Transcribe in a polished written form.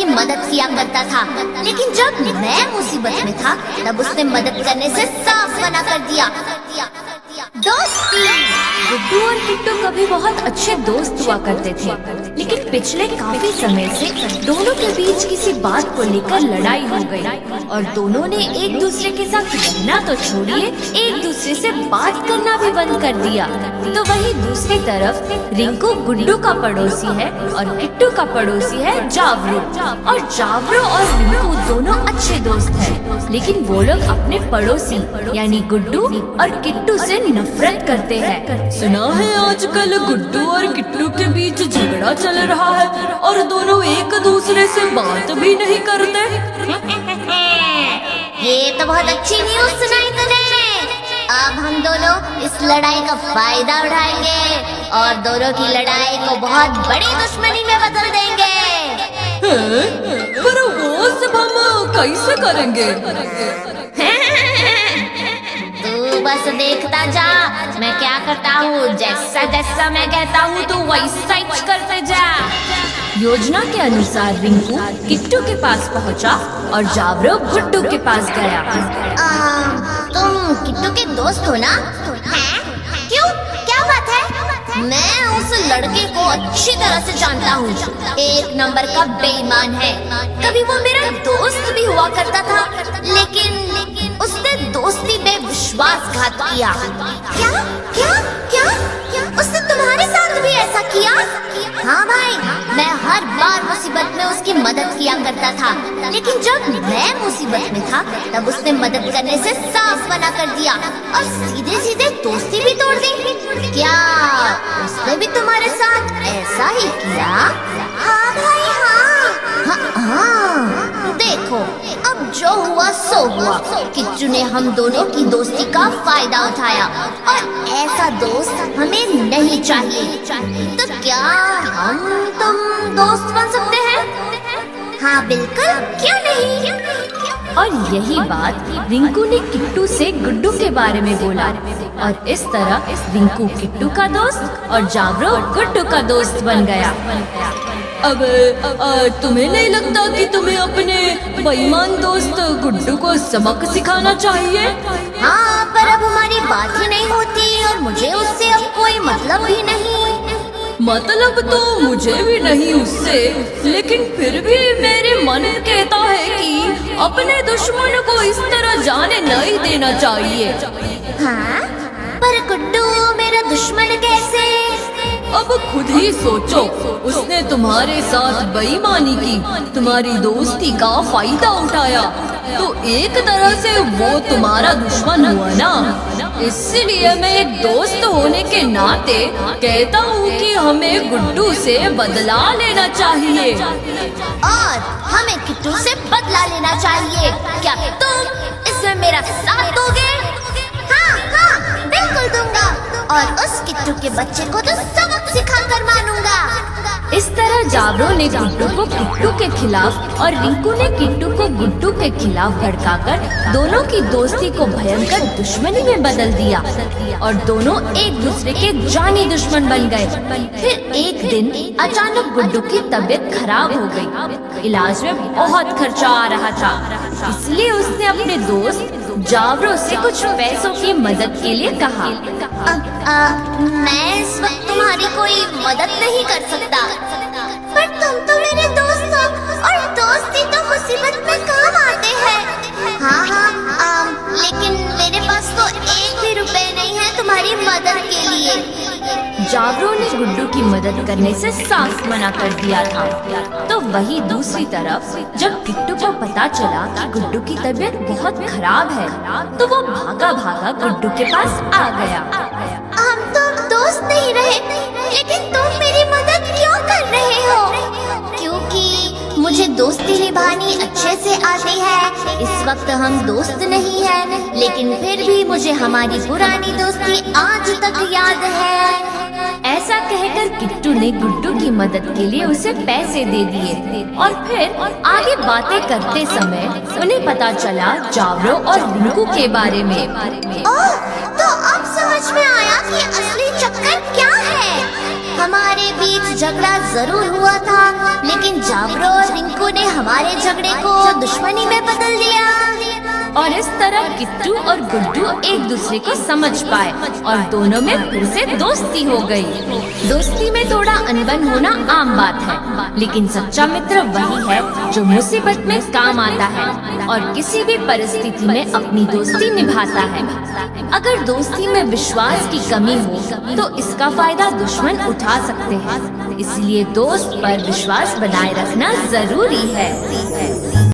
उसकी मदद किया करता था, लेकिन जब मैं मुसीबत में था तब उसने मदद करने से साफ मना कर दिया। दोस्ती। गुड्डू और किट्टू कभी बहुत अच्छे दोस्त हुआ करते थे, लेकिन पिछले काफी समय से दोनों के बीच किसी बात को लेकर लड़ाई हो गई और दोनों ने एक दूसरे के साथ रहना तो छोड़िए, एक दूसरे से बात करना भी बंद कर दिया। तो वहीं दूसरी तरफ रिंकू गुड्डू का पड़ोसी है और किट्टू का पड़ोसी है जावरू। और जावरू और रिंकू दोनों अच्छे दोस्त हैं, लेकिन वो लोग अपने पड़ोसी यानी गुड्डू और किट्टू से नफरत करते हैं। सुना है आजकल गुड्डू और किट्टू के बीच झगड़ा चल रहा है और दोनों एक दूसरे से बात भी नहीं करते। ये तो बहुत अच्छी न्यूज़ सुनाई तूने। अब हम दोनों इस लड़ाई का फायदा उठाएंगे और दोनों की लड़ाई को बहुत बड़ी दुश्मनी में बदल देंगे। पर वो सब हम कैसे करेंगे? तू बस देखता जा, मैं क्या करता हूँ। जैसा जैसा मैं कहता हूँ तू वैसा ही करते जा। योजना के अनुसार रिंकू किट्टू के पास पहुँचा और जावरू गुड्डू के पास गया। तुम किट्टू के दोस्त हो ना? क्यों, क्या बात है? मैं उस लड़के को अच्छी तरह से जानता हूँ। एक नंबर का बेईमान है। कभी वो मेरा दोस्त भी हुआ करता था, लेकिन उसने दोस्ती में विश्वासघात किया। क्या क्या क्या क्या? उसने तुम्हारे साथ भी ऐसा किया? हाँ भाई, मैं हर बार मुसीबत में उसकी मदद किया करता था, लेकिन जब मैं मुसीबत में था तब उसने मदद करने से साफ मना कर दिया और सीधे सीधे दोस्ती भी तोड़ दी। क्या उसने भी तुम्हारे साथ ऐसा ही किया? हाँ भाई हाँ। देखो, अब जो हुआ सो हुआ। किट्टू ने हम दोनों की दोस्ती का फायदा उठाया और ऐसा दोस्त हमें नहीं चाहिए। तो क्या हम तुम दोस्त बन सकते हैं? हाँ बिल्कुल, क्यों नहीं। और यही बात रिंकू ने किट्टू से गुड्डू के बारे में बोला और इस तरह रिंकू किट्टू का दोस्त और जावरू गुड्डू का दोस्त बन गया। अब तुम्हें नहीं लगता कि तुम्हें अपने बेईमान दोस्त गुड्डू को सबक सिखाना चाहिए? हाँ, पर अब हमारी बात ही नहीं होती और मुझे उससे अब कोई मतलब ही नहीं। मतलब तो मुझे भी नहीं उससे, लेकिन फिर भी मेरे मन कहता है कि अपने दुश्मन को इस तरह जाने नहीं देना चाहिए। हाँ, पर गुड्डू मेरा दुश्मन कैसे? अब खुद ही सोचो, उसने तुम्हारे साथ बेईमानी की, तुम्हारी दोस्ती का फायदा उठाया, तो एक तरह से वो तुम्हारा दुश्मन हुआ ना। इसलिए मैं एक दोस्त होने के नाते कहता हूँ कि हमें गुड्डू से बदला लेना चाहिए और हमें किट्टू से बदला लेना चाहिए। क्या तुम इसमें मेरा साथ दोगे? हाँ, बिल्कुल दूंगा और उस किट्टू के बच्चे को तो सबक सिखाकर मानूंगा। इस तरह जावरू ने गुड्डू को किट्टू के खिलाफ और रिंकू ने किट्टू को गुड्डू के खिलाफ भड़काकर दोनों की दोस्ती को भयंकर दुश्मनी में बदल दिया और दोनों एक दूसरे के जानी दुश्मन बन गए। फिर एक दिन अचानक गुड्डू की तबीयत खराब हो गई। इलाज में बहुत खर्चा आ रहा था, इसलिए उसने अपने दोस्त जावरू से कुछ पैसों की मदद के लिए कहा। मैं इस वक्त तुम्हारी कोई मदद नहीं कर सकता, पर तुम तो मेरे दोस्त हो और दोस्ती तो मुसीबत में काम आते हैं। हाँ, लेकिन मेरे पास तो एक भी रुपए नहीं है तुम्हारी मदद के लिए। जावरू ने गुड्डू की मदद करने से साफ मना कर दिया था। तो वही दूसरी तरफ जब किट्टू को पता चला कि गुड्डू की तबीयत बहुत खराब है, तो वो भागा भागा गुड्डू के पास आ गया। हम तो दोस्त नहीं रहे, लेकिन तुम मेरी मदद क्यों कर रहे हो? क्योंकि मुझे दोस्ती निभानी अच्छे से आती है। इस वक्त हम दोस्त नहीं हैं, लेकिन फिर भी मुझे हमारी पुरानी दोस्ती आज तक याद है। ऐसा कहकर किट्टू ने गुड्डू की मदद के लिए उसे पैसे दे दिए और फिर आगे बातें करते समय उन्हें पता चला जावरू और रिंकू के बारे में। ओह, तो अब समझ में आया कि असली चक्कर क्या है। हमारे बीच झगड़ा जरूर हुआ था, लेकिन जाबरो और रिंकू ने हमारे झगड़े को दुश्मनी में बदल दिया। और इस तरह किट्टू और गुड्डू एक दूसरे को समझ पाए और दोनों में फिर से दोस्ती हो गई। दोस्ती में थोड़ा अनबन होना आम बात है, लेकिन सच्चा मित्र वही है जो मुसीबत में काम आता है और किसी भी परिस्थिति में अपनी दोस्ती निभाता है। अगर दोस्ती में विश्वास की कमी हो तो इसका फायदा दुश्मन उठा सकते हैं, इसलिए दोस्त पर विश्वास बनाए रखना जरूरी है।